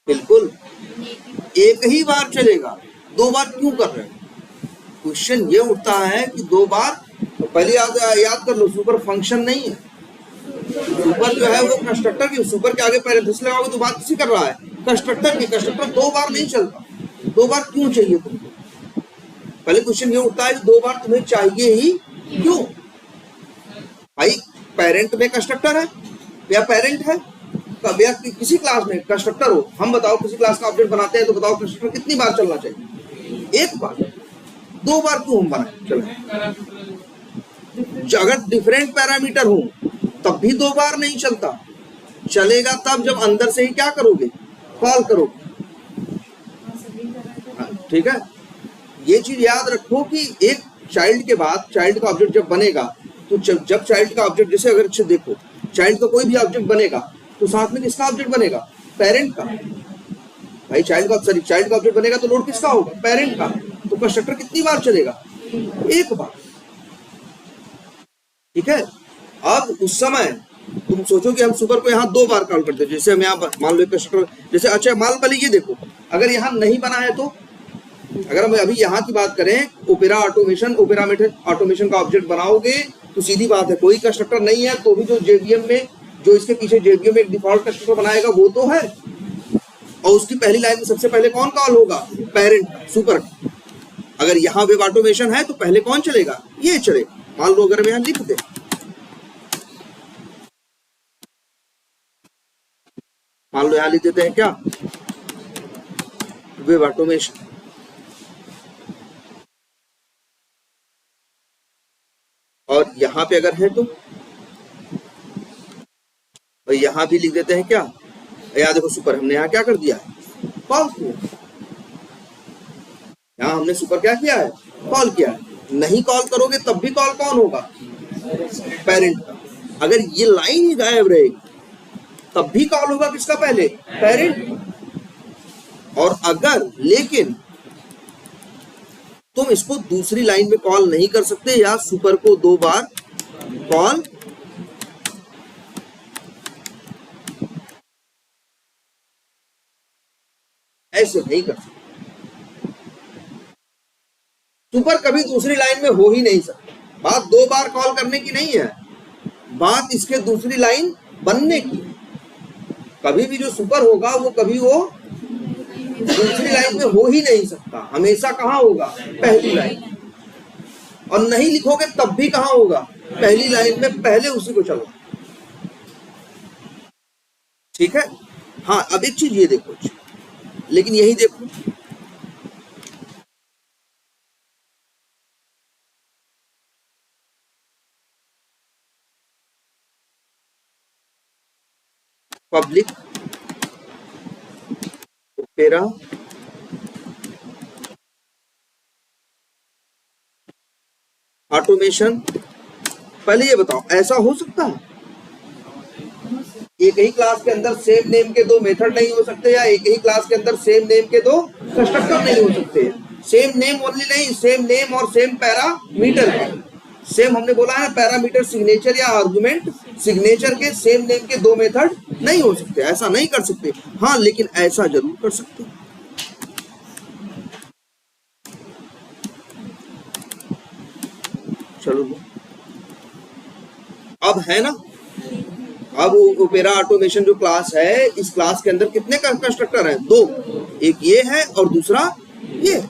बिल्कुल, एक ही बार चलेगा, दो बार क्यों कर रहे हैं? क्वेश्चन ये उठता है कि दो बार, तो पहले याद कर लो, सुपर फंक्शन नहीं है। सुपर जो है वो कंस्ट्रक्टर की, सुपर के आगे पैरेंथेसिस लगाओगे तो बात किसी कर रहा है, कंस्ट्रक्टर की। कंस्ट्रक्टर दो बार नहीं चलता, दो बार क्यों चाहिए तुमको? पहले क्वेश्चन ये उठता है कि दो बार तुम्हें चाहिए ही क्यों? भाई पेरेंट में कंस्ट्रक्टर है या पेरेंट है, या किसी क्लास में कंस्ट्रक्टर हो, हम बताओ किसी क्लास का ऑब्जेक्ट बनाते हैं तो बताओ कंस्ट्रक्टर कितनी बार चलना चाहिए? एक बार। दो बार क्यों हम बनाए? चलो, अगर डिफरेंट पैरामीटर हो तब भी दो बार नहीं चलता, चलेगा तब जब अंदर से ही क्या करोगे, कॉल करोगे। ठीक है, ये चीज याद रखो कि एक चाइल्ड के बाद चाइल्ड का ऑब्जेक्ट जब बनेगा तो जब चाइल्ड का ऑब्जेक्ट, जैसे अगर अच्छे देखो, चाइल्ड का कोई भी ऑब्जेक्ट बनेगा तो साथ में किसका ऑब्जेक्ट बनेगा? पेरेंट का। भाई चाइल्ड का ऑब्जेक्ट बनेगा तो लोड किसका होगा? पेरेंट का। तो कंस्ट्रक्टर कितनी बार चलेगा? एक बार। ठीक है, अब उस समय तुम सोचो कि हम सुपर को यहाँ दो बार कॉल करते हैं, जैसे हम यहाँ मान लो कंस्ट्रक्टर, जैसे अच्छा मान पहले ये देखो, अगर यहाँ नहीं बना है तो, अगर हम अभी यहाँ की बात करें, ओपेरा ऑटोमेशन का ऑब्जेक्ट बनाओगे तो सीधी बात है, कोई कंस्ट्रक्टर नहीं है तो भी जो जेवीएम में, जो इसके पीछे जेवीएम में एक डिफॉल्ट कंस्ट्रक्टर बनाएगा वो तो है, और उसकी पहली लाइन में सबसे पहले कौन कॉल होगा? Parent, super. अगर यहाँ वेब ऑटोमेशन है तो पहले कौन चलेगा? ये चलेगा। मान लो अगर हम यहाँ लिख दे, मान लो यहाँ लिख देते हैं क्या, वेब ऑटोमेशन, और यहाँ पे अगर है तो, और यहाँ भी लिख देते हैं क्या, यहाँ देखो सुपर, हमने यहाँ क्या कर दिया है? कॉल किया। यहाँ हमने सुपर क्या किया है? कॉल किया है। नहीं कॉल करोगे तब भी कॉल कौन होगा? पेरेंट का। अगर ये लाइन ही गायब रहेगी तब भी कॉल होगा किसका? पहले पेरेंट। और अगर लेकिन तुम इसको दूसरी लाइन में कॉल नहीं कर सकते, या सुपर को दो बार कॉल ऐसे नहीं कर सकते। सुपर कभी दूसरी लाइन में हो ही नहीं सकता। बात दो बार कॉल करने की नहीं है, बात इसके दूसरी लाइन बनने की। कभी भी जो सुपर होगा वो कभी वो दूसरी लाइन में हो ही नहीं सकता, हमेशा कहाँ होगा? पहली लाइन। और नहीं लिखोगे तब भी कहाँ होगा? पहली लाइन में, पहले उसी को चलो। ठीक है, हाँ अब एक चीज ये देखो, लेकिन यही देखो, पब्लिक ओपेरा ऑटोमेशन, पहले ये बताओ ऐसा हो सकता है? एक ही क्लास के अंदर सेम नेम के दो मेथड नहीं हो सकते, या एक ही क्लास के अंदर सेम नेम के दो कंस्ट्रक्टर नहीं हो सकते? सेम नेम ओनली नहीं, सेम नेम और सेम पैरामीटर। सेम हमने बोला है पैरामीटर सिग्नेचर या आर्गुमेंट सिग्नेचर के सेम नेम के दो मेथड नहीं हो सकते, ऐसा नहीं कर सकते। हाँ लेकिन ऐसा जरूर कर सकते। चलो अब है ना, अब ओपेरा ऑटोमेशन जो क्लास है, इस क्लास के अंदर कितने कंस्ट्रक्टर हैं? दो, एक ये है और दूसरा ये,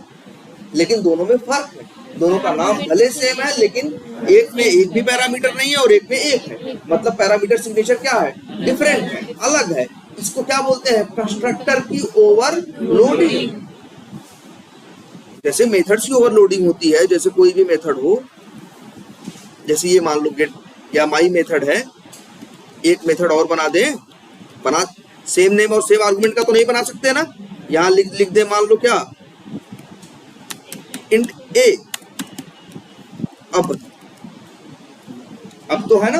लेकिन दोनों में फर्क है। दोनों का नाम भले सेम है लेकिन एक में एक भी पैरामीटर नहीं है और एक में एक है, मतलब पैरामीटर सिग्नेचर क्या है? डिफरेंट है, अलग है। इसको क्या बोलते हैं? कंस्ट्रक्टर की ओवरलोडिंग। जैसे मेथड्स की ओवरलोडिंग होती है, जैसे कोई भी मेथड हो, जैसे ये मान लो गेट या माई मेथड है, एक मेथड और बना दे, बना सेम नेम और सेम आर्गुमेंट का तो नहीं बना सकते ना। यहाँ लिख दे, मान लो क्या, इंट ए। अब तो है ना,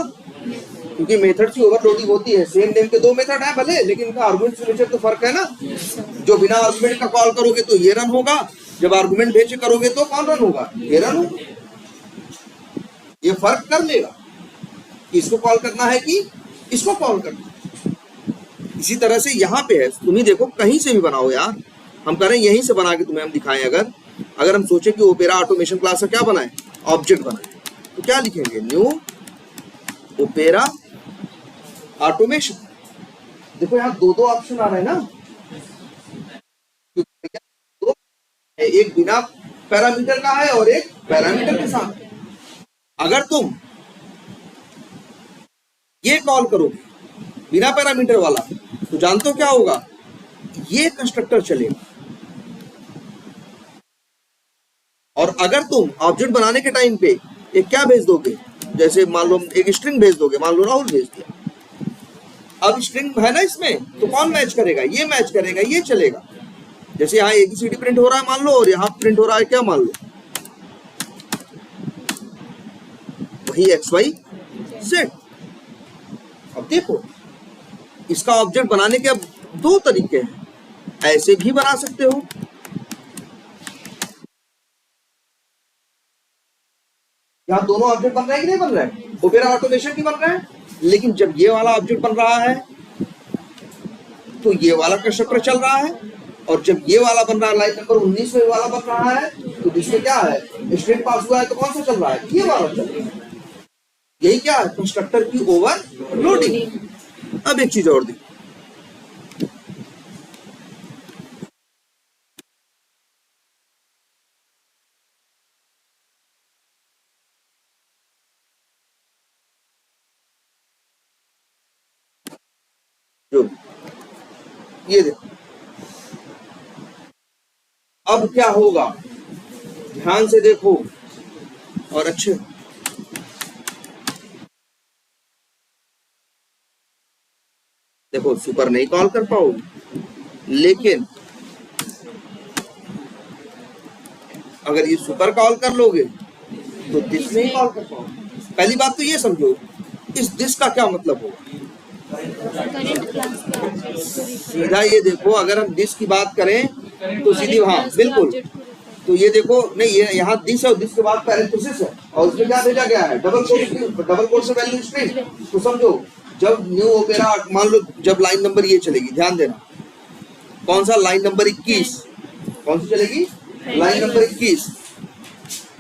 क्योंकि मेथड की ओवरलोडिंग होती है। सेम नेम के दो मेथड है भले, लेकिन इनका आर्गुमेंट सिग्नेचर तो फर्क है ना। जो बिना आर्गुमेंट का कॉल करोगे तो ये रन होगा, जब आर्गुमेंट भेज करोगे तो कौन रन होगा? ये रन होगा। ये फर्क कर लेगा कि इसको कॉल करना है कि इसको कॉल करना है। इसी तरह से यहाँ पे है, तुम ही देखो, कहीं से भी बनाओ यार, हम करें यहीं से बना के तुम्हें हम दिखाएं। अगर हम सोचे कि ओपेरा ऑटोमेशन क्लास का क्या बनाए, ऑब्जेक्ट बनाए, तो क्या लिखेंगे, न्यू ओपेरा ऑटोमेशन। देखो यहाँ दो दो ऑप्शन आ रहे हैं ना, दो, एक बिना पैरामीटर का है और एक पैरामीटर के साथ। अगर तुम ये कॉल करोगे बिना पैरामीटर वाला, तो जानते हो क्या होगा, ये कंस्ट्रक्टर चलेगा। और अगर तुम ऑब्जेक्ट बनाने के टाइम पे एक क्या भेज दोगे, जैसे मान लो एक स्ट्रिंग भेज दोगे, मान लो राहुल भेज दिया, अब स्ट्रिंग है ना इसमें, तो कौन मैच करेगा, ये मैच करेगा, ये चलेगा। जैसे यहाँ ABCD प्रिंट हो रहा है मान लो, और यहाँ प्रिंट हो रहा है क्या, मान लो वही XYZ। अब देखो इसका ऑब्जेक्ट बनाने के अब दो तरीके हैं, ऐसे भी बना सकते हो, यहाँ दोनों ऑब्जेक्ट बन रहे हैं कि नहीं बन रहे हैं, ओपेरा ऑटोमेशन की बन रहे हैं। लेकिन जब ये वाला ऑब्जेक्ट बन रहा है तो ये वाला कंस्ट्रक्टर चल रहा है, और जब ये वाला बन रहा है, लाइन नंबर 19 में वाला बन रहा है, तो जिसमें क्या है, स्ट्रिंग पास हुआ है, तो कौन सा चल रहा है, ये वाला चल रहा है। यही क्या है, कंस्ट्रक्टर की ओवरलोडिंग। अब एक चीज और दी, जो ये देखो अब क्या होगा, ध्यान से देखो और अच्छे, देखो सुपर नहीं कॉल कर पाओगे, लेकिन अगर ये सुपर कॉल कर लोगे तो दिस नहीं कॉल कर पाओगे। पहली बात तो ये समझो, इस दिस का क्या मतलब होगा, सीधा ये देखो, अगर हम दिस की बात करें तो सीधी वहां बिल्कुल, तो ये देखो नहीं, ये यहाँ दिस है और दिस के बाद पैरेंथेसिस है, और उसमें क्या भेजा गया है, डबल कोट से वैल्यू स्ट्रिंग। तो समझो जब न्यू ओपेरा, मान लो जब लाइन नंबर ये चलेगी, ध्यान देना, कौन सा, लाइन नंबर 21, कौन सी चलेगी, लाइन नंबर 21।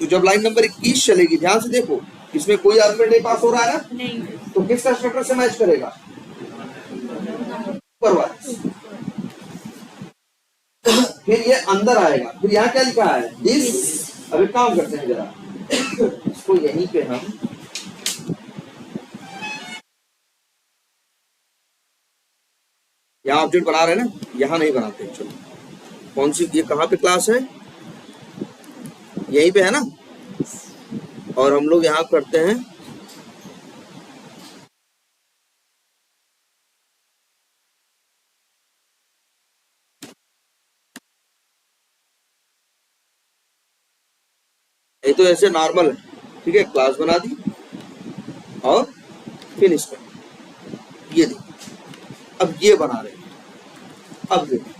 तो जब लाइन नंबर 21 चलेगी, ध्यान से देखो, इसमें कोई आर्गुमेंट नहीं पास हो रहा है ना, नहीं, तो किस कंस्ट्रक्टर से मैच करेगा, फिर ये अंदर आएगा, फिर यहाँ क्या लिखा है, दिस। अब एक काम करते हैं जरा, इसको यहीं पे हम यहाँ ऑब्जेक्ट बना रहे हैं ना, यहाँ नहीं बनाते, चलो कौन सी, ये कहाँ पे क्लास है, यहीं पे है ना, और हम लोग यहाँ करते हैं ये, तो ऐसे नॉर्मल है, ठीक है, क्लास बना दी और फिनिश कर, ये देखो अब ये बना रहे हैं। अब देखो,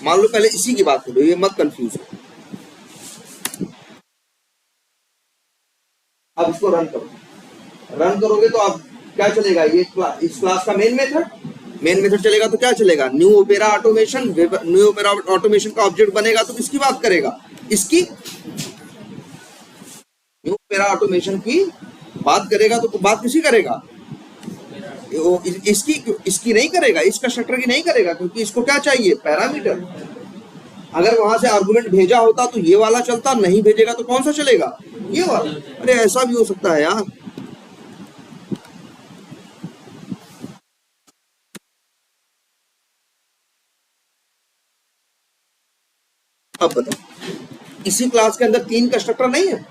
मान लो पहले इसी की बात करो, ये मत कंफ्यूज हो। अब इसको रन करो, रन करोगे तो अब क्या चलेगा, ये इस क्लास का मेन मेथड चलेगा, तो क्या चलेगा, new opera automation. New opera automation का ऑब्जेक्ट बनेगा तो किसकी बात करेगा, इसकी, न्यू ओपेरा ऑटोमेशन की बात करेगा, तो बात किसी करेगा, इसकी नहीं करेगा, इस कंस्ट्रक्टर की नहीं करेगा, क्योंकि इसको क्या चाहिए, पैरामीटर। अगर वहां से आर्गुमेंट भेजा होता तो ये वाला चलता, नहीं भेजेगा तो कौन सा चलेगा, ये वाला। अरे ऐसा भी हो सकता है यार, अब बताओ, इसी क्लास के अंदर 3 कंस्ट्रक्टर नहीं है,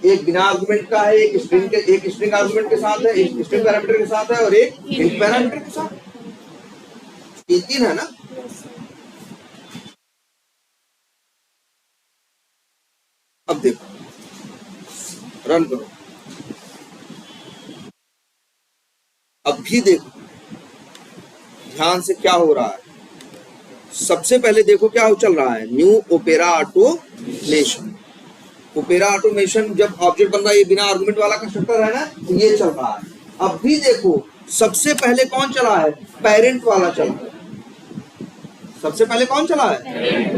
एक बिना आर्गुमेंट का है, एक स्ट्रिंग आर्गुमेंट के साथ है, एक स्ट्रिंग पैरामीटर के साथ है, और एक इंट पैरामीटर के साथ, 3 है ना। अब देखो, रन करो, अब भी देखो ध्यान से क्या हो रहा है। सबसे पहले देखो क्या चल रहा है, new opera automation. Opera automation जब ऑब्जेक्ट बन रहा है, ये बिना आर्गुमेंट वाला कंस्ट्रक्टर है ना, तो ये चल रहा है। अब भी देखो सबसे पहले कौन चला है, पेरेंट वाला चला है। सबसे पहले कौन चला है?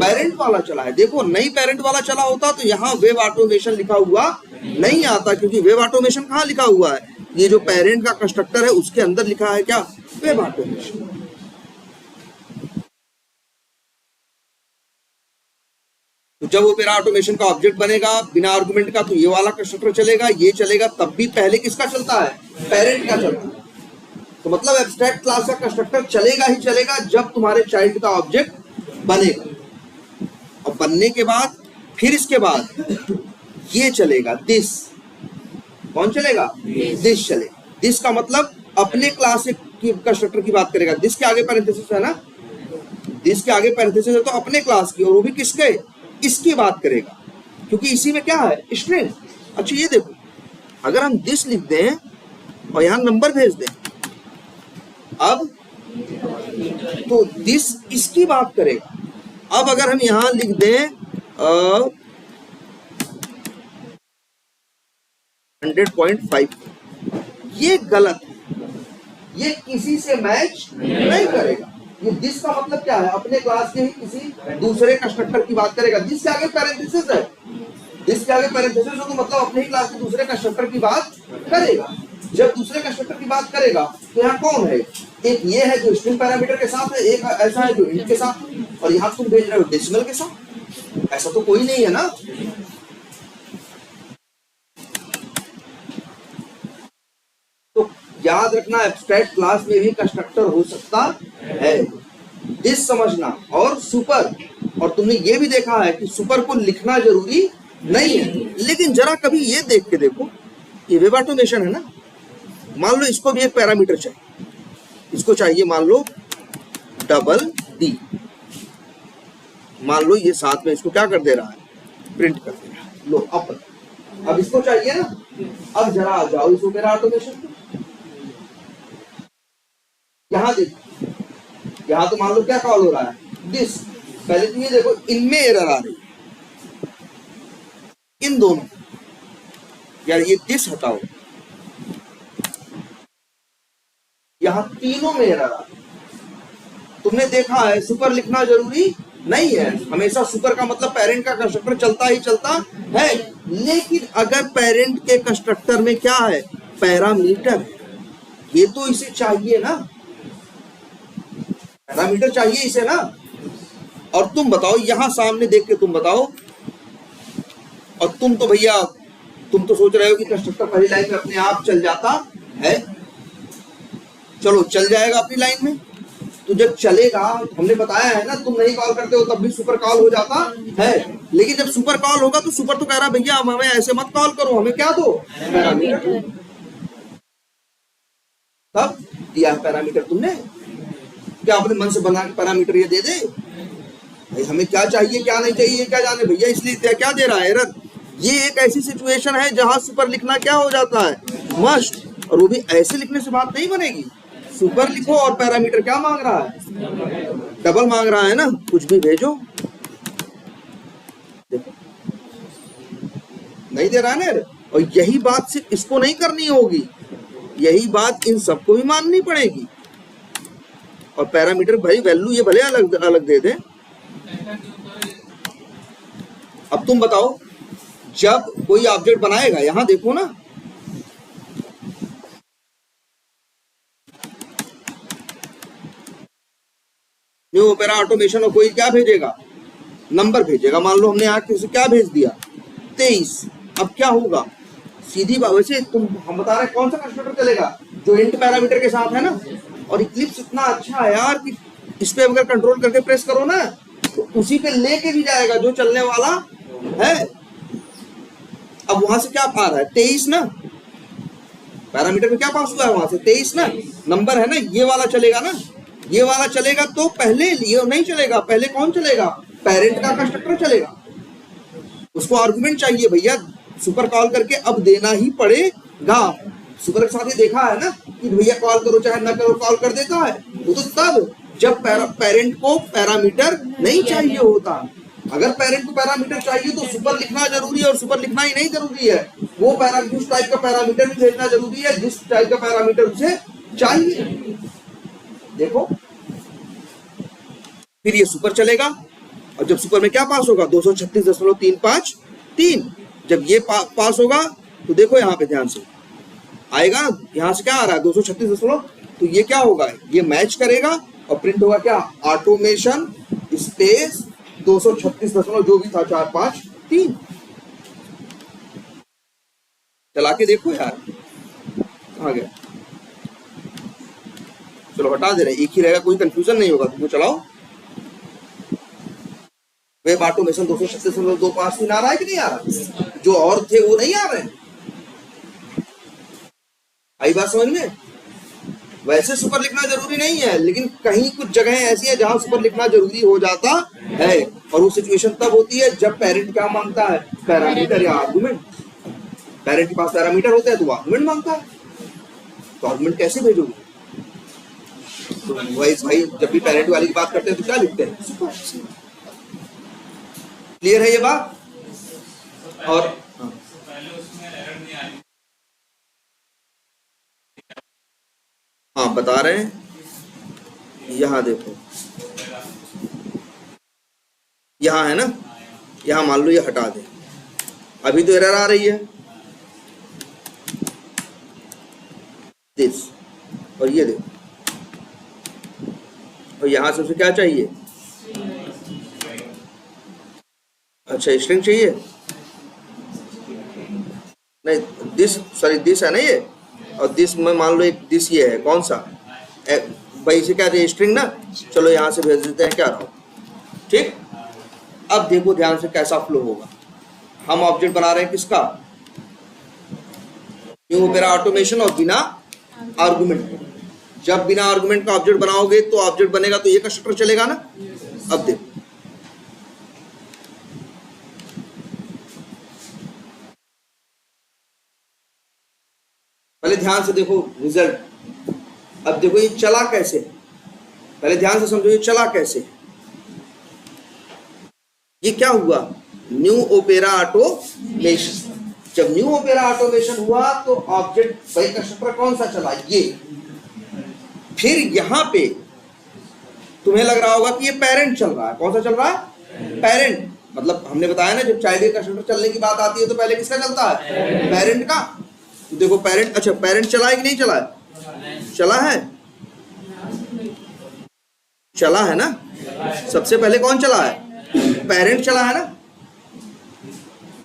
पेरेंट वाला चला है। देखो नहीं पेरेंट वाला चला होता तो यहाँ वेब ऑटोमेशन लिखा हुआ नहीं आता, क्योंकि वेब ऑटोमेशन कहाँ लिखा हुआ है? ये जो पेरेंट का कंस्ट्रक्टर है उसके अंदर लिखा है क्या? Web automation. तो जब वो मेरा ऑटोमेशन का ऑब्जेक्ट बनेगा बिना आर्गुमेंट का, तो ये वाला कंस्ट्रक्टर चलेगा, ये चलेगा, तब भी पहले किसका चलता है? पेरेंट का चलता है। तो मतलब एब्स्ट्रैक्ट क्लास का कंस्ट्रक्टर चलेगा ही चलेगा जब तुम्हारे चाइल्ड का ऑब्जेक्ट बनेगा, और बनने के बाद फिर इसके बाद ये चलेगा, दिस। कौन चलेगा? दिस चलेगा। दिस का मतलब अपने क्लास की कंस्ट्रक्टर की बात करेगा। दिस के आगे पैरेंथेसिस है ना, दिस के आगे पैरेंथेसिस है, तो अपने क्लास की, और वो भी किसके? इसकी बात करेगा, क्योंकि इसी में क्या है? स्ट्रिंग। अच्छा ये देखो, अगर हम दिस लिख दें और यहां नंबर भेज दें, अब तो दिस इसकी बात करेगा। अब अगर हम यहां लिख दें 100.5, ये गलत है, ये किसी से मैच नहीं करेगा। ये दिस का मतलब क्या है? अपने क्लास के ही किसी दूसरे कंस्ट्रक्टर की बात करेगा। दिस के आगे पैरेंथेसिस है, दिस के आगे पैरेंथेसिस है, तो मतलब अपने ही क्लास के दूसरे कंस्ट्रक्टर की बात करेगा। जब दूसरे कंस्ट्रक्टर की बात करेगा तो यहाँ कौन है? एक ये है जो स्ट्रिंग पैरामीटर के साथ है, एक ऐसा है जो इंट के साथ, और यहाँ तुम भेज रहे हो डेसिमल के साथ। ऐसा तो कोई नहीं है ना। तो याद रखना, एब्स्ट्रैक्ट क्लास में भी कंस्ट्रक्टर हो सकता है, दिस समझना। और सुपर, और तुमने ये भी देखा है कि सुपर को लिखना जरूरी नहीं है। लेकिन जरा कभी ये देख के देखो, ये वेब ऑटोमेशन है ना, मान लो इसको भी एक पैरामीटर चाहिए, इसको चाहिए मान लो डबल डी, मान लो ये साथ में इसको क्या कर दे रहा है? प्रिंट कर दे रहा है। लो अब इसको चाहिए ना, अब जरा आ जाओ इसको मेरा ऑटोमेशन। यहां देखो, यहां तो मान लो क्या कॉल हो रहा है? दिस। पहले तो ये देखो, इनमें एरर आ रही है, इन दोनों, यार ये दिस हटाओ, यहां तीनों में एरर आ रही। तुमने देखा है सुपर लिखना जरूरी नहीं है, हमेशा सुपर का मतलब पेरेंट का कंस्ट्रक्टर चलता ही चलता है। लेकिन अगर पेरेंट के कंस्ट्रक्टर में क्या है? पैरामीटर, ये तो इसे चाहिए ना, पैरामीटर चाहिए इसे ना। और तुम बताओ, यहां सामने देख के तुम बताओ, और तुम तो भैया तुम तो सोच रहे हो कि कंस्ट्रक्टर पहली लाइन में अपने आप चल जाता है। चलो चल जाएगा अपनी लाइन में, तो जब चलेगा, हमने बताया है ना, तुम नहीं कॉल करते हो तब भी सुपर कॉल हो जाता है। लेकिन जब सुपर कॉल होगा तो सुपर तो कह रहा भैया हमें ऐसे मत कॉल करो, हमें क्या दो? पैरामीटर। तब दिया पैरामीटर तुमने, क्या अपने मन से बना के पैरामीटर ये दे दे? भाई हमें क्या चाहिए क्या नहीं चाहिए क्या जाने भैया, इसलिए क्या दे रहा है एरर। ये एक ऐसी सिचुएशन है जहां सुपर लिखना क्या हो जाता है? मस्ट। और वो भी ऐसे लिखने से बात नहीं बनेगी। सुपर लिखो और पैरामीटर क्या मांग रहा है? डबल मांग रहा है ना, कुछ भी भेजो। देखो नहीं दे रहा है ना। और यही बात सिर्फ इसको नहीं करनी होगी, यही बात इन सबको भी माननी पड़ेगी। और पैरामीटर भाई वैल्यू ये भले अलग अलग दे दे। अब तुम बताओ, जब कोई ऑब्जेक्ट बनाएगा, यहां देखो ना, न्यू ओपेरा ऑटोमेशन और कोई क्या भेजेगा? नंबर भेजेगा। मान लो हमने यहाँ किसी क्या भेज दिया? 23। अब क्या होगा? सीधी बात, वैसे तुम हम बता रहे कौन सा कंस्ट्रक्टर चलेगा? जो इंट पैरामीटर के साथ है ना। और इक्लिप्स इतना अच्छा है यार कि इस पे अगर कंट्रोल करके प्रेस करो ना, तो उसी पे लेके भी जाएगा जो चलने वाला है। अब वहां से क्या आ रहा है? 23 ना, पैरामीटर में क्या पास हुआ है वहां से? 23 ना, नंबर है ना, ये वाला चलेगा ना, ये वाला चलेगा। तो पहले ये नहीं चलेगा, पहले कौन चलेगा? पेरेंट का कंस्ट्रक्टर चलेगा। उसको आर्गुमेंट चाहिए भैया, सुपर कॉल करके अब देना ही पड़ेगा। सुपर के साथ ही देखा है ना कि भैया कॉल करो चाहे ना करो, कॉल कर देता है। वो तो तब जब पेरेंट को पैरामीटर नहीं चाहिए होता। अगर पेरेंट को पैरामीटर चाहिए तो सुपर लिखना जरूरी है, और सुपर लिखना ही नहीं जरूरी है, वो जिस टाइप का पैरामीटर भी भेजना जरूरी है, जिस टाइप का पैरामीटर उसे चाहिए। देखो, फिर ये सुपर चलेगा और जब सुपर में क्या पास होगा 236.353। जब ये पास होगा तो देखो यहाँ पे ध्यान से आएगा, यहाँ से क्या आ रहा है 236, तो ये क्या होगा, ये मैच करेगा और प्रिंट होगा क्या, ऑटोमेशन स्पेस 236 जो भी था 453। चला के देखो यार कहाँ गया, चलो हटा दे रहे, एक ही रहेगा, कोई कंफ्यूजन नहीं होगा, तुमको चलाओ। वेब ऑटोमेशन 236.253 आ रहा है कि नहीं आ रहा, जो और थे वो नहीं आ रहे हैं, आई बात समझ में। वैसे सुपर लिखना जरूरी नहीं है, लेकिन कहीं कुछ जगह ऐसी है जहां सुपर लिखना जरूरी हो जाता है, और वो सिचुएशन तब होती है जब पेरेंट क्या मांगता है, पैरामीटर या आर्गुमेंट। पेरेंट के पास पैरामीटर होता है तो वो आर्गुमेंट मांगता है, तो आर्गुमेंट कैसे भेजोगे, तो भाई जब भी पेरेंट वाली की बात करते हैं तो क्या लिखते हैं, सुपर। क्लियर है ये बात। और हाँ बता रहे हैं, यहाँ देखो, यहाँ है ना, यहाँ मान लो ये हटा दे, अभी तो एरर आ रही है दिस, और ये देखो, और यहाँ से उसे क्या चाहिए, अच्छा स्ट्रिंग चाहिए, नहीं दिस, सॉरी दिस है ना ये, और दिस में मान लो एक दिस ये है, कौन सा भाई, इसे क्या चाहिए, स्ट्रिंग ना, चलो यहाँ से भेज देते हैं क्या रहा, ठीक। अब देखो ध्यान से कैसा फ्लो होगा, हम ऑब्जेक्ट बना रहे हैं किसका, न्यू ओपेरा ऑटोमेशन, और बिना आर्गुमेंट। जब बिना आर्गुमेंट का ऑब्जेक्ट बनाओगे तो ऑब्जेक्ट बनेगा तो ये कंस्ट्रक्टर चलेगा ना। अब देखो पहले ध्यान से देखो रिजल्ट, अब देखो ये चला कैसे, पहले ध्यान से समझो ये चला कैसे, ये क्या हुआ, न्यू ओपेरा ऑटोमेशन। जब न्यू ओपेरा ऑटोमेशन हुआ तो ऑब्जेक्ट भाई कंस्ट्रक्टर कौन सा चला, ये। फिर यहां पे तुम्हें लग रहा होगा कि ये पेरेंट चल रहा है, कौन सा चल रहा है, पेरेंट। मतलब हमने बताया ना जब चाइल्ड कंस्ट्रक्टर चलने की बात आती है तो पहले किसका चलता है, पेरेंट का। तो देखो पेरेंट, अच्छा पेरेंट चला है कि नहीं चला है, चला है, चला है ना, सबसे पहले कौन चला है, पेरेंट चला है ना।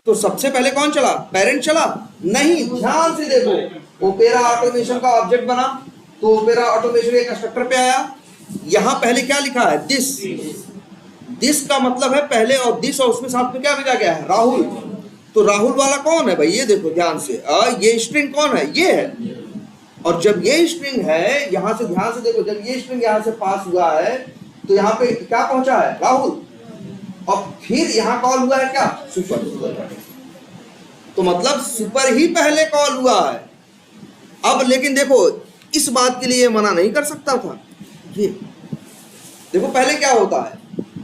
तो सबसे पहले कौन चला, पेरेंट चला नहीं, ध्यान से देखो, ओपेरा ऑटोमेशन का ऑब्जेक्ट बना तो ओपेरा ऑटोमेशन के कंस्ट्रक्टर पे आया, यहां पहले क्या लिखा है, दिस। दिस का मतलब है पहले, और दिस और उसमें साथ में क्या भेजा गया है, राहुल। तो राहुल वाला कौन है भाई, ये देखो ध्यान से, ये स्ट्रिंग कौन है, ये है। और जब ये स्ट्रिंग है, यहां से ध्यान से देखो, जब ये स्ट्रिंग यहां से पास हुआ है तो यहाँ पे क्या पहुंचा है, राहुल, और फिर यहां कॉल हुआ है क्या, सुपर। तो मतलब सुपर ही पहले कॉल हुआ है। अब लेकिन देखो इस बात के लिए मना नहीं कर सकता था, ये देखो पहले क्या होता है,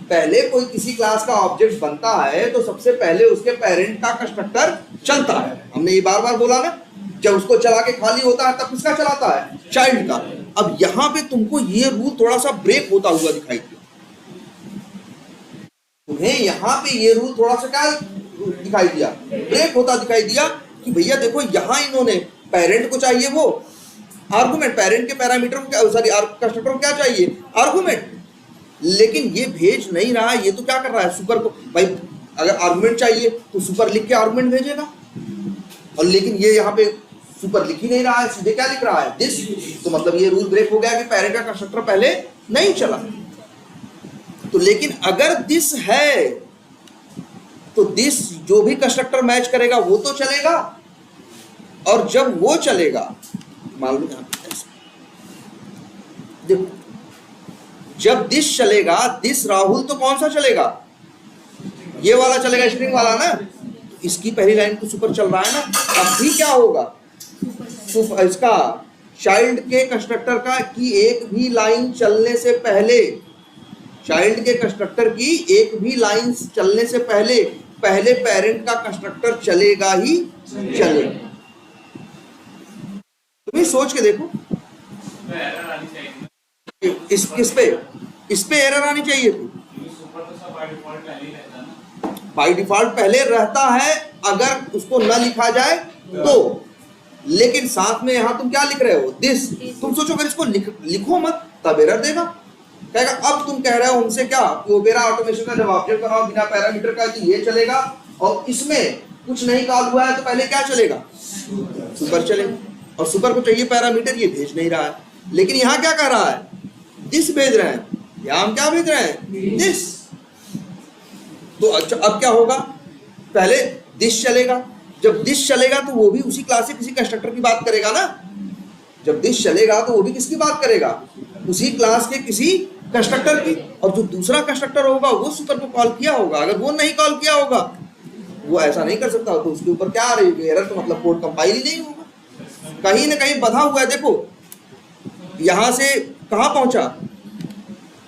पहले कोई किसी क्लास का ऑब्जेक्ट बनता है तो सबसे पहले उसके पेरेंट का कंस्ट्रक्टर चलता है, हमने ये बार बार बोला ना। जब उसको चला के खाली होता है तब किसका चलाता है, चाइल्ड का। अब यहाँ पे तुमको ये रूल थोड़ा सा ब्रेक होता हुआ दिखाई दिया, तुम्हें यहाँ पे ये रूल थोड़ा सा क्या दिखाई दिया, ब्रेक होता दिखाई दिया कि भैया देखो यहाँ इन्होंने पेरेंट को चाहिए वो आर्गुमेंट, पेरेंट के पैरामीटर को क्या, सॉरी कंस्ट्रक्टर को क्या चाहिए, आर्गुमेंट। लेकिन ये भेज नहीं रहा है, ये तो क्या कर रहा है, सुपर को भाई अगर आर्गुमेंट चाहिए तो सुपर लिख के आर्गुमेंट भेजेगा, और लेकिन ये यहाँ पे सुपर लिख ही नहीं रहा है, सीधे क्या लिख रहा है, दिस। तो मतलब ये रूल ब्रेक हो गया कि पेरेंट का कंस्ट्रक्टर पहले नहीं चला। तो लेकिन अगर दिस है तो दिस जो भी कंस्ट्रक्टर मैच करेगा वो तो चलेगा, और जब वो चलेगा, मान लो देखो जब दिस चलेगा, दिस राहुल, तो कौन सा चलेगा, ये वाला चलेगा, स्ट्रिंग वाला ना। इसकी पहली लाइन तो सुपर चल रहा है ना। अब भी क्या होगा, इसका चाइल्ड के कंस्ट्रक्टर का की एक भी लाइन चलने से पहले, चाइल्ड के कंस्ट्रक्टर की एक भी लाइन चलने से पहले पहले पेरेंट का कंस्ट्रक्टर चलेगा ही चलेगा। तुम्हें सोच के देखो, किस पे, इस पे एरर आनी चाहिए थी। बाय डिफॉल्ट पहले रहता है अगर उसको न लिखा जाए तो, लेकिन साथ में यहां तुम क्या लिख रहे हो, दिस। तुम सोचो अगर इसको लिखो मत तब एरर देगा, कहेगा अब तुम कह रहे हो उनसे क्या कि ओपेरा ऑटोमेशन का जब ऑब्जेक्ट बनाओ बिना पैरामीटर का तो ये चलेगा, और इसमें कुछ नहीं कॉल हुआ है तो पहले क्या चलेगा, सुपर चलेगा, और सुपर को चाहिए पैरामीटर, ये भेज नहीं रहा है। लेकिन यहाँ क्या कह रहा है, दिस भेज रहे हैं, यहाँ हम क्या भेज रहे हैं, दिस। तो अच्छा अब क्या होगा, पहले दिस चलेगा, जब दिस चलेगा तो वो भी उसी क्लास से किसी कंस्ट्रक्टर की बात करेगा ना, जब दिस चलेगा तो वो भी किसकी बात करेगा, उसी क्लास के किसी कंस्ट्रक्टर की, और जो दूसरा कंस्ट्रक्टर होगा वो सुपर को कॉल किया होगा, अगर वो नहीं कॉल किया होगा वो ऐसा नहीं कर सकता, तो उसके ऊपर क्या आ रही है एरर, तो मतलब कोड कंपाइल ही नहीं होगा, कहीं ना कहीं बधा हुआ है। देखो यहां से कहां पहुंचा,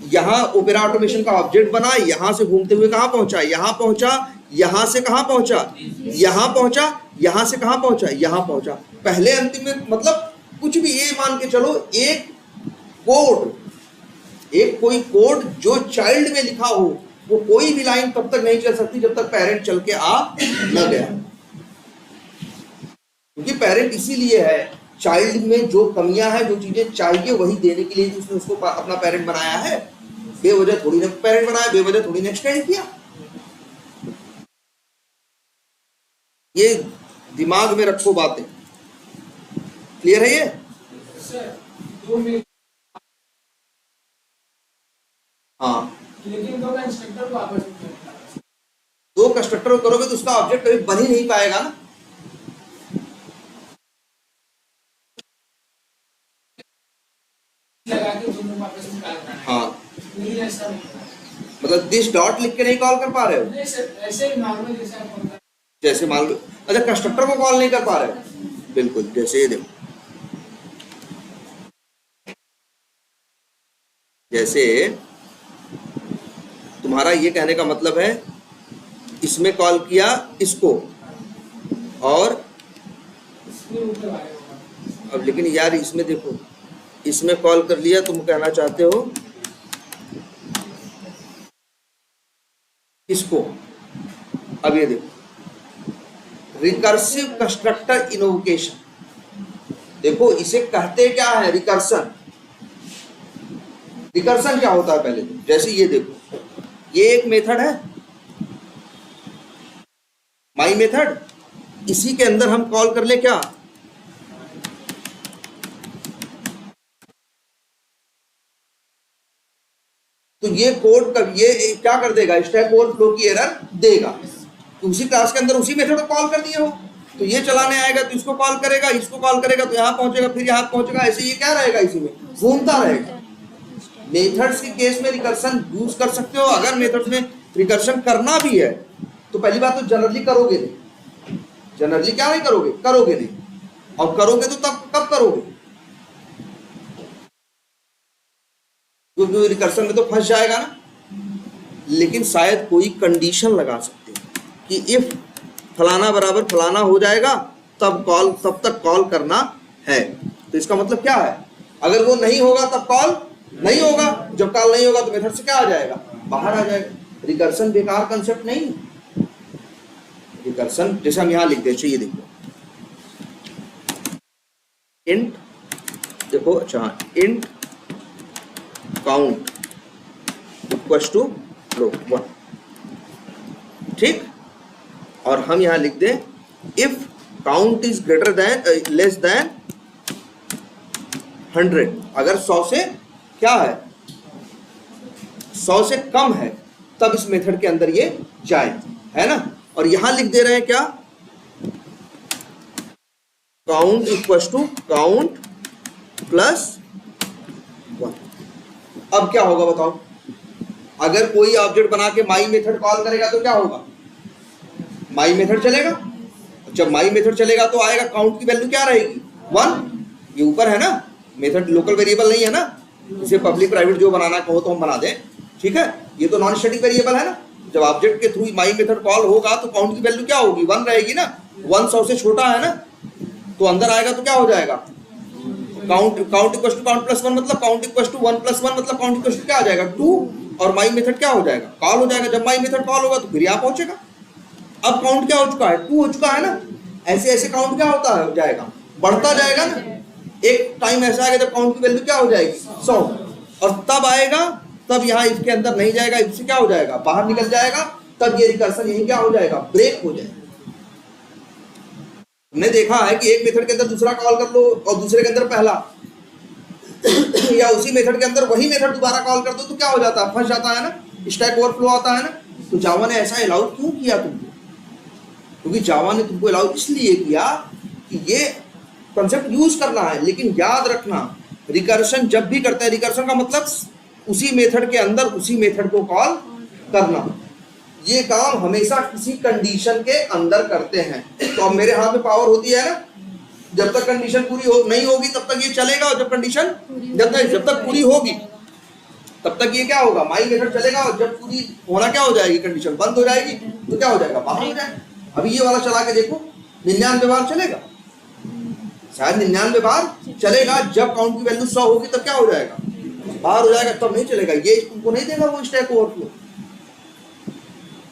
यहां ओपेरा ऑटोमेशन का ऑब्जेक्ट बना, यहां से घूमते हुए कहां पहुंचा, यहां पहुंचा, यहां से कहां पहुंचा, यहां पहुंचा, यहां से कहां पहुंचा, यहां पहुंचा, पहले अंतिम में मतलब कुछ भी ये मान के चलो एक कोड, एक कोई कोड जो चाइल्ड में लिखा हो, वो कोई भी लाइन तब तक नहीं चल सकती जब तक पेरेंट चल के आ न गया, क्योंकि पेरेंट इसीलिए है, चाइल्ड में जो कमियां हैं, जो चीजें चाहिए वही देने के लिए उसने उसको अपना पेरेंट बनाया है, बेवजह थोड़ी ने पेरेंट बनाया, बेवजह थोड़ी ने एक्सटेंड किया। ये दिमाग में रखो बातें, क्लियर है ये? हाँ, लेकिन दो कंस्ट्रक्टर वापस दो कंस्ट्रक्टर करोगे तो उसका ऑब्जेक्ट कभी बन ही नहीं पाएगा ना, लगा के दोनों वापस निकालना है। हाँ नहीं ऐसा नहीं, मतलब दिस डॉट लिख के नहीं कॉल कर पा रहे हो, ऐसे ही नॉर्मल जैसे आप होता है, जैसे मान लो, अच्छा कंस्ट्रक्टर को कॉल नहीं कर पा रहे हो, बिल्कुल जैसे ये देखो, जैसे तुम्हारा ये कहने का मतलब है इसमें कॉल किया इसको, और इसमें ऊपर वाले होगा। अब लेकिन यार इसमें देखो, इसमें कॉल कर लिया, तुम कहना चाहते हो इसको, अब ये देखो रिकर्सिव कंस्ट्रक्टर इनोवेशन, देखो इसे कहते क्या है, रिकर्सन। रिकर्सन क्या होता है पहले तो, जैसे ये देखो, ये एक मेथड है माई मेथड, इसी के अंदर हम कॉल कर ले क्या, तो ये कोड का ये क्या कर देगा, स्टैक ओवरफ्लो की एरर देगा, तो उसी क्लास के अंदर उसी मेथड को कॉल कर दिए हो, तो ये चलाने आएगा तो इसको कॉल करेगा, इसको कॉल करेगा तो यहाँ पहुंचेगा, फिर यहाँ पहुंचेगा, ऐसे ये क्या रहेगा, इसी में घूमता रहेगा। मेथड्स के केस में रिकर्सन यूज कर सकते हो, अगर मेथड्स में रिकर्सन करना भी है तो पहली बात तो जनरली करोगे नहीं, जनरली क्या नहीं करोगे, करोगे नहीं, और करोगे तो तब कब करोगे, क्योंकि रिकर्सन में तो फंस जाएगा ना। लेकिन शायद कोई कंडीशन लगा सकते हो कि इफ फलाना बराबर फलाना हो जाएगा तब कॉल, तब तक कॉल करना है, तो इसका मतलब क्या है, अगर वो नहीं होगा तब कॉल नहीं होगा, जब कॉल नहीं होगा तो मेथड से क्या आ जाएगा, बाहर आ जाएगा। रिकर्सन बेकार कंसेप्ट नहीं, रिकर्सन जैसे हम यहां लिखते हैं, ये देखो इंट, देखो अच्छा int count equals to low 1, ठीक, और हम यहां लिख दें if count is greater than less than 100, अगर 100 से क्या है, 100 से कम है तब इस मेथड के अंदर ये जाए, है ना। और यहां लिख दे रहे हैं क्या, count equals to count plus 1। अब क्या होगा बताओ, अगर कोई ऑब्जेक्ट बना के माई मेथड कॉल करेगा तो क्या होगा, माई मेथड चलेगा, जब माई मेथड चलेगा तो आएगा काउंट की वैल्यू क्या रहेगी 1, ये ऊपर है ना, मेथड लोकल वेरिएबल नहीं है ना, इसे पब्लिक प्राइवेट जो बनाना कहो तो हम बना दें, ठीक है, ये तो नॉन स्टैटिक वेरिएबल है ना, जब ऑब्जेक्ट के थ्रू माई मेथड कॉल होगा तो काउंट की वैल्यू क्या होगी 1 रहेगी ना, 1 100 से छोटा है ना, तो अंदर आएगा तो क्या हो जाएगा count equal to count plus one मतलब count equal to one plus one मतलब काउंट इक्वल टू क्या आ जाएगा 2 और माई मेथड क्या हो जाएगा कॉल हो जाएगा। जब माई मेथड कॉल होगा तो फिर यहाँ पहुंचेगा। अब काउंट क्या हो चुका है 2 हो चुका है ना, ऐसे ऐसे काउंट क्या होता है जाएगा बढ़ता जाएगा ना। एक टाइम ऐसा आएगा जब काउंट की वैल्यू क्या हो जाएगी 100 और तब आएगा तब यहाँ इफ के अंदर नहीं जाएगा, इफ से क्या हो जाएगा बाहर निकल जाएगा, तब ये रिकर्सन यही क्या हो जाएगा ब्रेक हो जाएगा। हमने देखा है कि एक मेथड के अंदर दूसरा कॉल कर लो और दूसरे के अंदर पहला या उसी मेथड के अंदर वही मेथड दोबारा कॉल कर दो तो क्या हो जाता है फंस जाता है ना, स्टैक ओवरफ्लो आता है ना। तो जावा ने ऐसा अलाउ क्यों किया तुमको, क्योंकि जावा ने तुमको अलाउ इसलिए किया कि ये कॉन्सेप्ट यूज करना है। लेकिन याद रखना रिकर्शन जब भी करते हैं, रिकर्शन का मतलब उसी मेथड के अंदर उसी मेथड को कॉल करना। ये काम हमेशा किसी कंडीशन के अंदर करते हैं। तो अब मेरे हाथ में पावर होती है ना, जब तक कंडीशन पूरी नहीं होगी तब तक ये चलेगा और जब कंडीशन जब तक पूरी होगी तब तक ये क्या होगा माई मेथड चलेगा और जब पूरी होना क्या हो जाएगी कंडीशन बंद हो जाएगी तो क्या हो जाएगा बाहर हो जाएगा। अभी ये वाला चला के देखो 99 बार चलेगा, शायद 99 बार चलेगा। जब काउंट की वैल्यू 100 होगी तब क्या हो जाएगा बाहर हो जाएगा, तब नहीं चलेगा। ये तुमको नहीं देगा वो स्टैक ओवरफ्लो।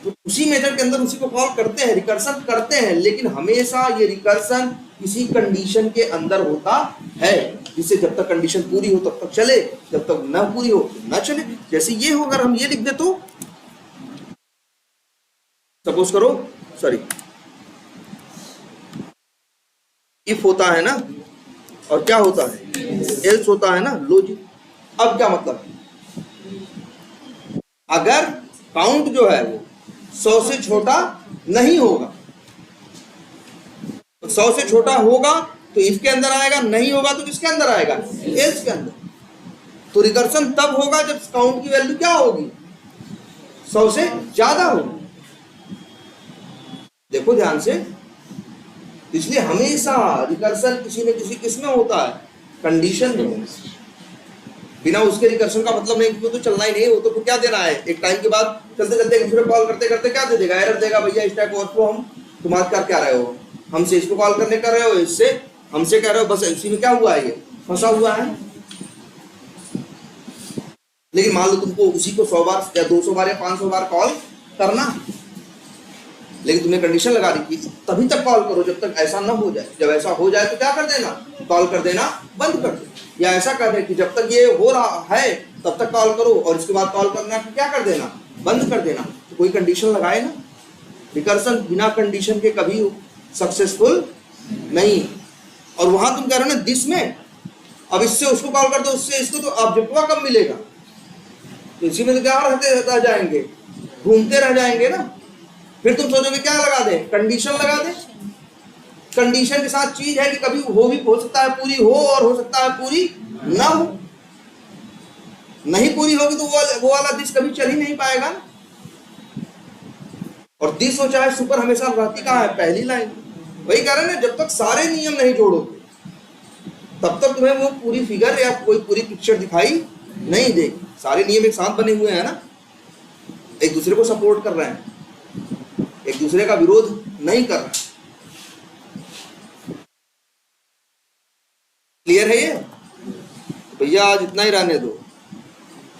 तो उसी मेथड के अंदर उसी को कॉल करते हैं, रिकर्सन करते हैं, लेकिन हमेशा ये रिकर्सन किसी कंडीशन के अंदर होता है जिससे जब तक कंडीशन पूरी हो तब तक चले, जब तक न पूरी हो तो न चले। जैसे ये हो अगर हम ये लिख दे तो सपोज करो सॉरी इफ होता है ना और क्या होता है एल्स होता है ना। लो जी अब क्या मतलब अगर काउंट जो है वो 100 से छोटा नहीं होगा, 100 से छोटा होगा तो इफ के अंदर आएगा, नहीं होगा तो किसके अंदर आएगा एल्स के अंदर। तो रिकर्सन तब होगा जब काउंट की वैल्यू क्या होगी 100 से ज्यादा होगी। देखो ध्यान से, इसलिए हमेशा रिकर्सन किसी न किसी किसमें होता है कंडीशन में। बिना उसके रिकर्सन का मतलब नहीं कि तो चलना ही नहीं, वो तो क्या देना है एक टाइम के बाद चलते चलते दूसरे कॉल करते करते क्या दे देगा एरर देगा, भैया स्टैक ओवरफ्लो हम तुम्हारे कर क्या रहे हो, हमसे इसको कॉल करने कर रहे हो, इससे हमसे कह रहे हो, बस इसी में क्या हुआ है ये फंसा हुआ है। लेकिन मान लो तुमको उसी को 100 बार या 200 बार या 500 बार कॉल करना, लेकिन तुमने कंडीशन लगा दी थी तभी तक कॉल करो जब तक ऐसा ना हो जाए। जब ऐसा हो जाए तो क्या कर देना कॉल कर देना बंद कर दो, या ऐसा कर दे कि जब तक ये हो रहा है तब तक कॉल करो और इसके बाद कॉल करना क्या कर देना बंद कर देना। तो कोई कंडीशन लगाए ना, रिकर्सन बिना कंडीशन के कभी सक्सेसफुल नहीं। और वहां तुम कह रहे हो ना दिस में, अब इससे उसको कॉल कर दो उससे इसको, तो ऑब्जेक्टिव कब मिलेगा, तो इसी में तो क्या रहते रह जाएंगे घूमते रह जाएंगे ना। फिर तुम सोचोगे क्या लगा दे कंडीशन लगा दे। कंडीशन के साथ चीज है कि कभी हो सकता है पूरी हो और हो सकता है पूरी ना हो। नहीं पूरी होगी तो वो वाला दिस कभी चल ही नहीं पाएगा। और दिस हो चाहे सुपर हमेशा रहती कहाँ है पहली लाइन। वही कह रहे हैं ना जब तक सारे नियम नहीं जोड़ोगे तब तक तुम्हें वो पूरी फिगर या कोई पूरी पिक्चर दिखाई नहीं देगी। सारे नियम एक साथ बने हुए हैं ना, एक दूसरे को सपोर्ट कर रहे हैं, एक दूसरे का विरोध नहीं कर रहे। क्लियर है ये भैया, आज इतना ही रहने दो।